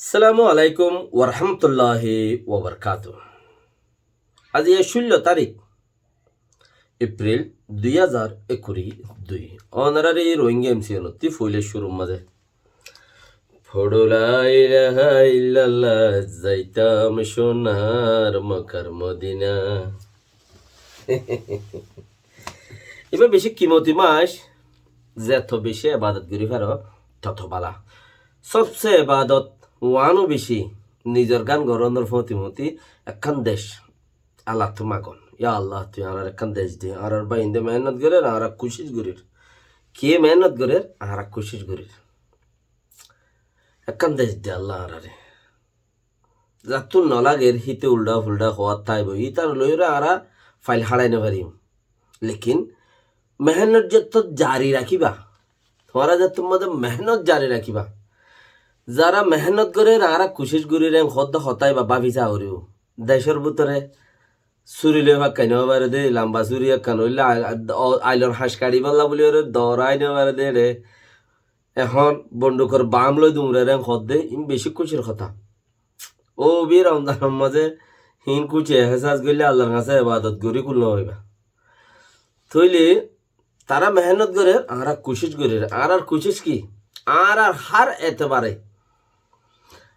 আসসালামু আলাইকুম ওরহামতুল্লাহি ওবরকাতু। আজ 16 তারিখ এপ্রিল 2022 অনারারি রোহিঙ্গা এমসিএনতি ফইলে শুরুর মাঝে ফড়লা ইলাহা ইল্লাল্লাহ যাইতাম সোনার মক্কার মদিনা। এবার বেশি কিমতি মাস যত বেশি ইবাদত করি পারো তত বালা। সবচেয়ে ইবাদত ওয়ানও বেশি নিজের গান গরনের ফতিমতি একখান দেশ আল্লাহ তো মাগন ইয়া আল্লাহ তুই আর একখান দেশ দে আর বাইন্দে মেহনত করে আর কোশিশ করির কে মেহনত করে আর কোশিশ করির একখান দেশ দে আল্লাহ আরে যাত নলাগের হিতে উল্টা ফুলটা হওয়ার তাইব ই তার লইরা আরা ফাইল হারাইনে পারিম লেকিন মেহনত যত জারি রাখিবা তোমরা যে তোমাদের মেহনত জারি রাখিবা যারা মেহনত করে আর কোশিশ করি রে হদ্দ হতাই বা ভাবিছা হরিও দেশের ভিতরে চুরিলে বা কেন বারে দে লম্বা চুরি কান হইলে আইলর হাঁস কাড়ি পাল্লা বলি ওরে দরাই নেবারে দে রে এখন বন্দুকর বাম লই দুমরে রে হদ দে ইম বেশি খুশির কথা ও বি রমজানের মাঝে হিন কুচে হেসাজ গইলে আল্লাহর কাছে ইবাদত করি কুল হইবা তইলে তারা মেহনত করে আর কোশিশ করে আর কোশিশ কি আর হার এতবারে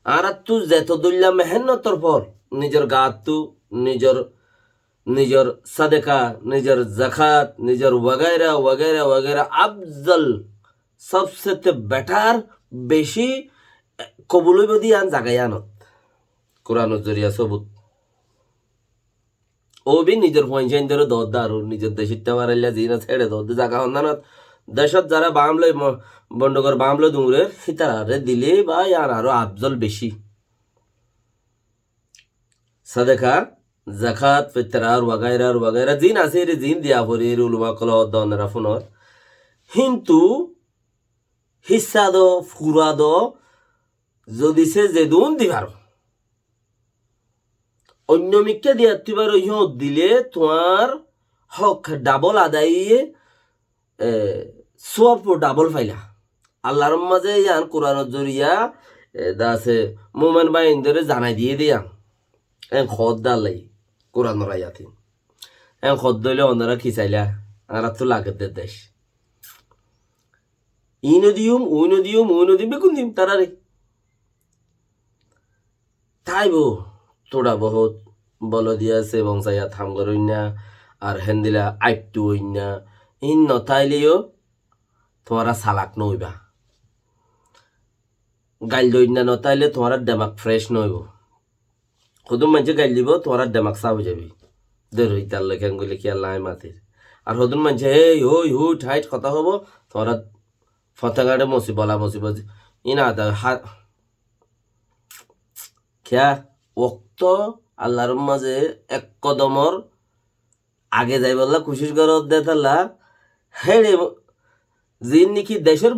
আর তু যেত দুল্লা মেহনতর পর নিজের গাত তু নিজের সাদেকা নিজের জাকাত নিজের ওয়াগাইরা ওয়াগাইরা ওয়াগাইরা আফজল সবসেতে বেটার বেশি কবুলই বদি আন জাগাই আনত কোরআনের জরিয়া সবুত ও বি নিজের পয়সাইন ধরে দর আর নিজের দেশের টামারাইলা জিনা ছেড়ে দর জাগা হন্দানত দেশত যারা বামলে বন্ডকর বামলে দুমরে সিতারে দিলে বা আর আরো আফজল বেশি সাদেকা জাকাত ফিতরার ওয়াগাইরা জিন আছে রে জিন দিয়া পরে উলমা কল দনরা ফোনর কিন্তু হিসা দ ফুরা দ যদি সে যেদুন দিবার অন্য মিকে দিয়া তুইবার ইহত দিলে তোমার হক ডাবল আদায়ে সব ডাবল ফাইলা আল্লাহর মাঝে ইয়ান কোরআনের জরিয়া দাসে মোমেন বাইন ধরে জানাই দিয়ে দিয়া এন খদ দালাই কোরআনের আয়াতে এন খদ দইলে অন্যরা খিচাইলা আর তো লাগে দেশ ইনদিউম বেকুন দিম তারারে তাইবো তোরা বহুত বল দিয়াছে এবং চাইয়া থাম করইনা আর হেন্দিলা আইপটু হইনা ইন নতাইলেও তোমারা সালাক নইবা গাইল দইনা নতাইলে তোমার দেমাক ফ্রেশ নইব সদুম মানুষে গাইল দিব তোমার দেমাক চা হয়ে যাবি দের হইতার লেখেন গলে কি আল্লাহ মাতির আর সদুন মানুষে এই হই হুই ঠাইট কথা হব তোমার ফতেগাড়ে বলা মসিব ইনা হাত খেয়া ওক্ত আল্লাহর মাঝে এক কদমর আগে যাই বললা কোশিশ কর দেতাল্লা হেড়ে জিন নাকি দেশের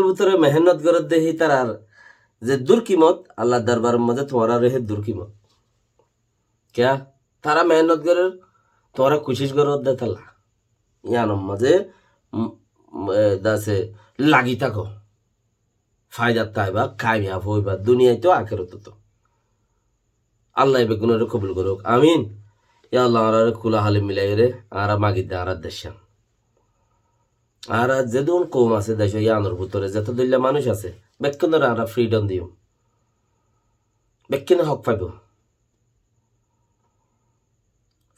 ভিতরে মেহনত করে দেখি তার আর যে দুর্কিমত আল্লাহ দরবারের মাঝে তোমার রেহে দুর্কিমত ক্যা তারা মেহনত করে তোমরা কোশিশ কর দেতাল্লা ইয়ানোর মাঝে দাসে লাগি থাকো ফায়দার তাইবা কামিয়াব হইবা দুনিয়ায় তো আখেরত তো আল্লাহ বেগুনের কবুল করুক আমিন ইয়া আল্লাহ আর খোলা হালে মিলাই রে আর মাগিদে আর দেশান আর যেদুন কম আছে দেশ ইয়ানোর ভিতরে যত দলিয়া মানুষ আছে বেক্ষণের আর ফ্রিডম দিও বেক্ষণে হক পাইব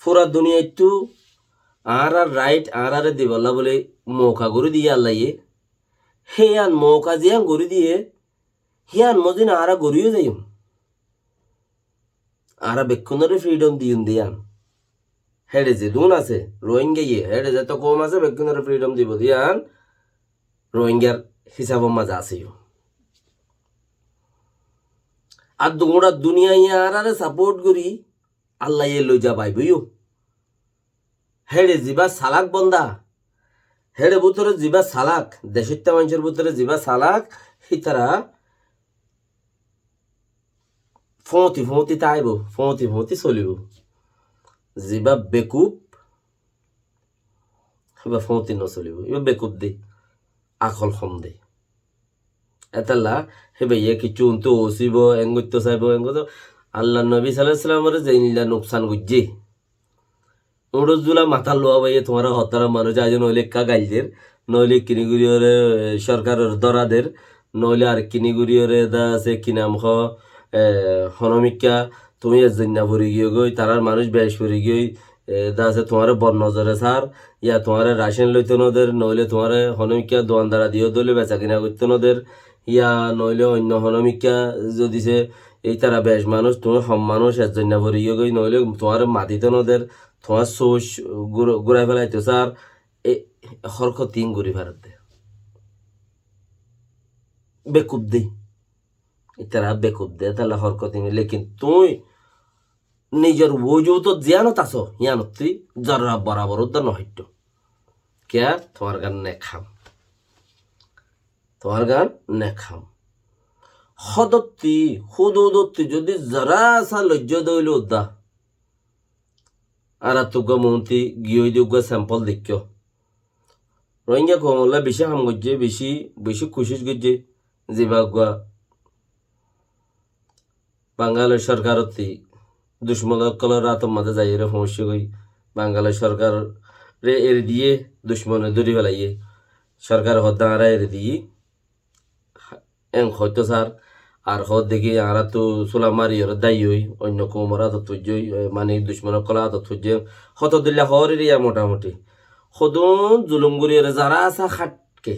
পুরা দুনিয়া একটু আর রাইট আর দিবল্লা বলে মৌকা গরু দিয়ে আল্লাহ হেয়ান মৌকা জিয়ান গরু দিয়ে হিয়ান মদিন আর গরুও যাইম আর বেক্ষণের ফ্রিডম দিয়ান হেডে যে দুন আছে রোহিঙ্গা হেডে যত কম আছে বেক্ষণের ফ্রিডম দিব দিয়ান রোহিঙ্গার হিসাব মাঝে আছেও আর গোড়া দুনিয়া আর সাপোর্ট করি আল্লাহ লই যা পাইবইও হেডে জিবা সালাক বন্দা হেডে ভিতরে জিবা সালাক দেশের মানুষের ভিতরে জিবা সালাক হিতারা ফতি তাইব ফতি চলিব জিবা বেকুব এবার ফতি নচলিব এবার বেকুব দে আকল কম দে এতাল্লা হে ভাইয়া কিছু তো ওসিব এঙ্গুত্য চাইব এঙ্গুত আল্লাহ নবী সাল্লাল্লাহু আলাইহি যেইলা নুকসান গুজ্জি উড়জুলা মাথা লোয়া ভাইয়া তোমার হতারা মানুষ আজ নইলে কা গাইলদের নইলে কিনিগুড়িওরে সরকারের দরাদের নইলে আর কিনিগুড়িওরে দা আছে কি নাম হনমিকা তুমি এজন্যা ভরি গিয়ে গই তারার মানুষ বেশ ভরি গই দা আছে তোমার বন নজরে সার ইয়া তোমার রাশন লইতে নদের নইলে তোমার হনমিকা দোয়ানদারা দিও দলে বেচা কিনা করতে নদের ইয়া নইলে অন্য হনমিকা যদি সে এই তারা বেশ মানুষ তুমি সম মানুষ এজন্যা ভরি গিয়ে গই নইলে তোমার মাটিতে নদের তোমার সোস ঘুরাই ফেলাইতো স্যার এ হরক তিন ঘুরি ফেরত দে বেকুব দে তারা বেকুব দে তাহলে হরক তিন লেকিন তুই নিজের ওজুতো জিয়ানত আছো ইয়ানত তুই জরা বরাবর উদ্দার নহইট কে তোমার গান নেখাম তোমার গান নেখাম সদত্তি সুদত্তি যদি জরা আসা লজ্জ দইল উদ্দা আর তুগা মন্ত্রী গিয়ে দিউগা স্যাম্পল দেখিও রোহিঙ্গা কমলা বেশি হাম গজ্জে বেশি বেশি খুশিস গজ্জে যেবা বাঙালের সরকারতি দুশ্মনকলের রাতর মাঝে যাই রে সমস্যা গই বাঙালের সরকার রে এর দিয়ে দুশ্মনে দূরি ফেলাইয়ে সরকার হদ্দা আরা এর দিয়ে এং হয়তো স্যার আর হদ দেখি আরা তো সোলা মারি ওর দায়ী হই অন্য কোমরা তো তুজই মানে দুশ্মনের কলা তো তুজে হত দিল্লা হরের ইয়া মোটামুটি সদন জুলুমগুড়ি যারা আসা খাটকে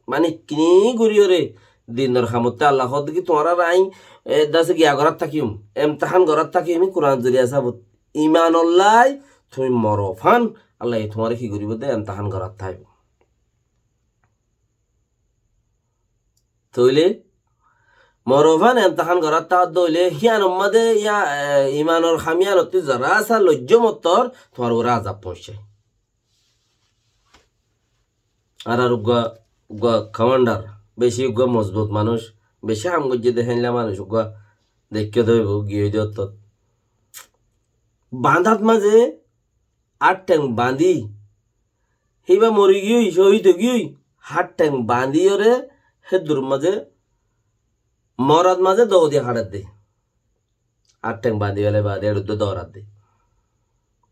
মানে কিনি গুড়িওরে দিনের খামতে আল্লাহ হদ দেখি তোমার আইন দাসে গিয়া ঘরাত থাকিম এমতাহান ঘরাত থাকি আমি কোরআন জড়িয়ে আসাব ইমান অল্লাই তুমি মরফান আল্লাহ তোমার কি করিব দে এমতাহান ঘরাত থাকব তইলে মরফান এমতাহান ঘরাত তাহার দইলে হিয়ান মাদে ইয়া ইমানর খামিয়ানতি যারা আসা লজ্জ মতর তোমার ওরা আজাব পৌঁছায় আর আর উগা কমান্ডার বেশি উগা মজবুত মানুষ বেশি হাম গজ্জে দেখেনলা মানুষ উগা দেখে দইব গিয়ে দিয়ত বাঁধাত মাঝে আট ট্যাং বাঁধি সেইবা মরি গিয়ে শহীদ গিয়ে হাট ট্যাং বাঁধি ওরে হে দূর মাঝে মরাত মাঝে দৌ দিয়ে হাড়াত দে আট ট্যাং বাঁধি হলে বাঁধি আর দৌড়াত দে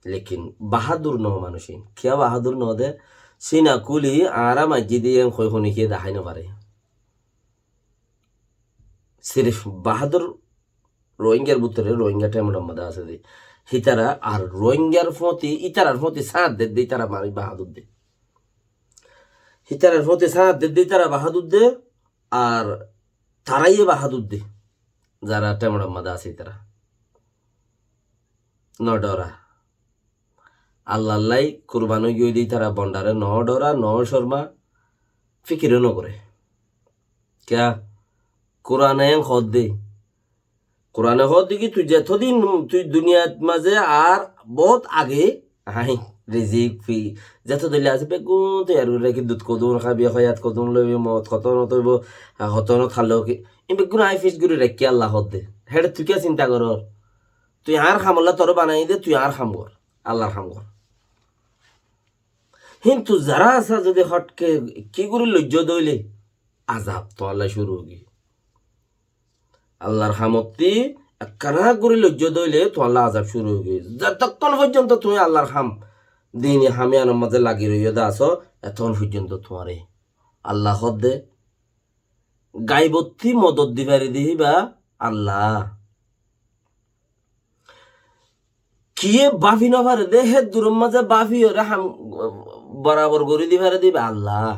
লেকিন বাহাদুর ন মানুষ কিয়া বাহাদুর ন দে সিনা কুলি আরা মাঝি দিয়ে খই খনি খেয়ে দেখাই না পারে সিরিফ বাহাদুর রোহিঙ্গার ভিতরে রোহিঙ্গা টাইমের মধ্যে আছে যে হিতারা আর রোহিঙ্গার ফতি ইতারার ফতি সাঁত দে দিই তারা মানুষ বাহাদুর দে হিতারার ফতি সাঁত দে দিই তারা বাহাদুর দে আর তারাই বাহাদুর দে যারা টাইমের মধ্যে আছে তারা ন ডরা আল্লাহ কুরবানি গিয়ে দিই তারা বন্ডারে ন ডরা ন শর্মা ফিকিরও নকরে ক্যা কোরআনে হদ দে কোরআনে হদ দেখি তুই যতদিন তুই দুনিয়ার মাঝে আর বহুত আগে হাই রিজিক ফি যত দিলে আছে বেগুন তুই আর রেখে দুধ কদুন খাবি খয়াত কদুন লইবি মত কত নতইব হত ন থালো কি এই বেগুন আই ফিস গুরি রেখে আল্লাহ হদ দে হেডে তুই কে চিন্তা কর তুই আর খামল্লা তোর বানাই দে তুই আর খাম কর আল্লাহর খাম কর কিন্তু যারা আসা যদি হটকে কি করে লজ্জ দইলে আজাব তো আল্লাহ শুরু হবি আল্লাহর হামতি একখানা করে লজ্জ দইলে তো আল্লাহ আজাব শুরু হবি যতক্ষণ পর্যন্ত তুমি আল্লাহর হাম দিন হামিয়ানোর মাঝে লাগি রইয়া দা আছো এতক্ষণ পর্যন্ত তোমারে আল্লাহ দে গাইবত্তি মদত দিবারি দিহি বা আল্লাহ কিয়ে বাফি নভারে দে হে দূরের মাঝে বাফি ওরা হাম বরাবর করে দিবারে দিবে আল্লাহ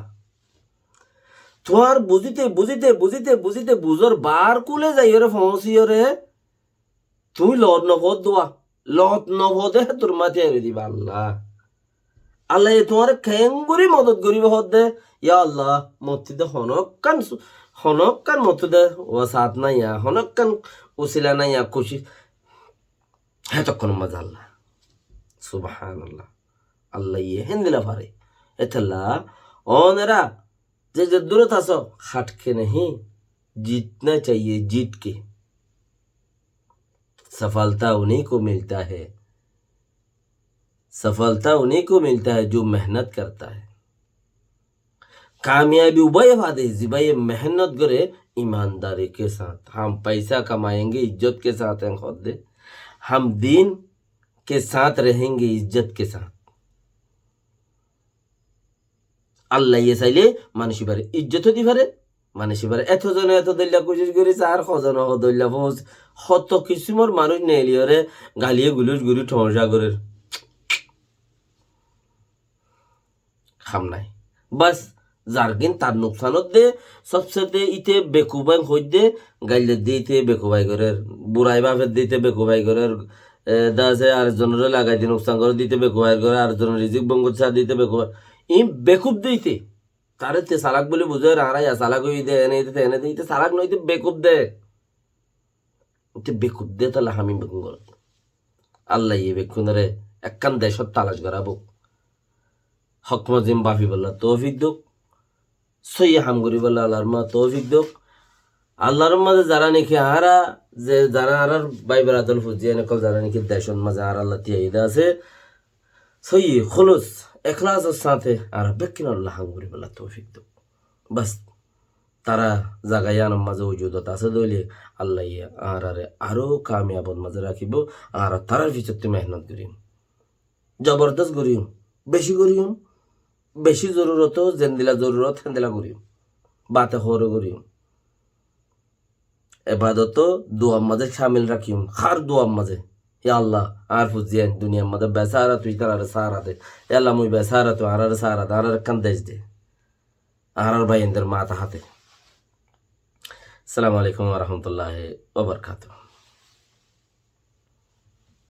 তোমার বুঝিতে বুঝিতে বুঝিতে বুঝিতে বুঝর বার কুলে যাই ওরে ফসি ওরে তুমি লত নভদ দোয়া লত নভদে তোর মাথে এনে দিবা আল্লাহ আল্লাহ তোমার খেঙ্গুরি মদত করিব হদ দে ইয়া আল্লাহ মতিদে হনকান মতুদে ও সাত নাইয়া হনকান উসিলা নাইয়া খুশি হ্যাঁ তখন মজা আল্লাহ সুবহান আল্লাহ আল্লাহ ইয়ে হেন্দিলা পারে এতলা অনেরা जे जद्दूरत आसो हट के नहीं जीतना चाहिए जीत के सफलता उन्हीं को मिलता है सफलता उन्हीं को मिलता है जो मेहनत करता है कामयाबी उबाय फादे जिबाय मेहनत करे ईमानदारी के साथ, हम पैसा कमाएंगे इज्जत के साथ हैं खुद दे, हम दीन के साथ रहेंगे इज्जत के साथ। আল্লাহ ইয়ে চাইলে মানুষ পারে ইজ্জতও দি পারে, মানুষ পারে এতজনে এত দল্লা কোশিশ করেছে আর সজন দল্লা ফৌজ হত কিসিমর মানুষ নেলিয়রে গালিয়ে গুলুস গুলি ঠমসা করে খাম নাই বাস জারগিন তার নুকসানত দে সবসাথে ইতে বেকুবাই হই দে গাইলে দিতে বেকুবাই করে বুড়াই বাপের দিতে বেকুবাই করে দাসে আরেকজনের লাগাই দিয়ে নুকসান করে দিতে বেকুবাই করে আরেকজনের রিজিক বঙ্গ চা দিতে বেকুবাই ই বেকুব দিতে তারে তে সালাক বলে বুঝে রাড়াই সালাক হই দে এনে দিতে এনে দিতে সালাক নইতে বেকুব দে বেকুব দে তাহলে আমি বেকুন কর আল্লাহ ইয়ে বেকুনরে একখান দেশত তালাশ করাবো হকমজিম বাফি বললা তৌফিক দুক সই হামগুরি বললা আল্লাহর মা তৌফিক দুক আল্লাহর মাঝে যারা নাকি আরা যে যারা আর বাই বেড়াতল ফুজিয়ে নকল যারা নাকি দেশন মাঝে আর আল্লাহ তিয়াইদা আছে সই খুলুস এখলাসের সাথে আর বেকিন আল্লাহ হামগুরি বললা তৌফিক দুক বাস তারা জাগাইয়ান মাঝে উজুদত আছে দইলে আল্লাহ আর আরে আরো কামিয়াবত মাঝে রাখিব আর তারার ভিতরতে মেহনত করিম জবরদস্ত করিম বেশি করিম বেশি জরুরত যেন দিলা জরুরত হেন দিলা করিম বাতে হর করিম এবাদত দোয়ার মাঝে শামিল রাখিম হার দোয়ার মাঝে হে আল্লাহ আর ফুজিয়ান দুনিয়ার মাঝে বেসারা তুই তার সারা দে আল্লাহ মুই বেসারা তো আর সারা দে আর কান দেশ দে আর ভাইদের মাথা হাতে। আসসালামু আলাইকুম ওয়া রাহমাতুল্লাহি ওয়া বারাকাতুহু।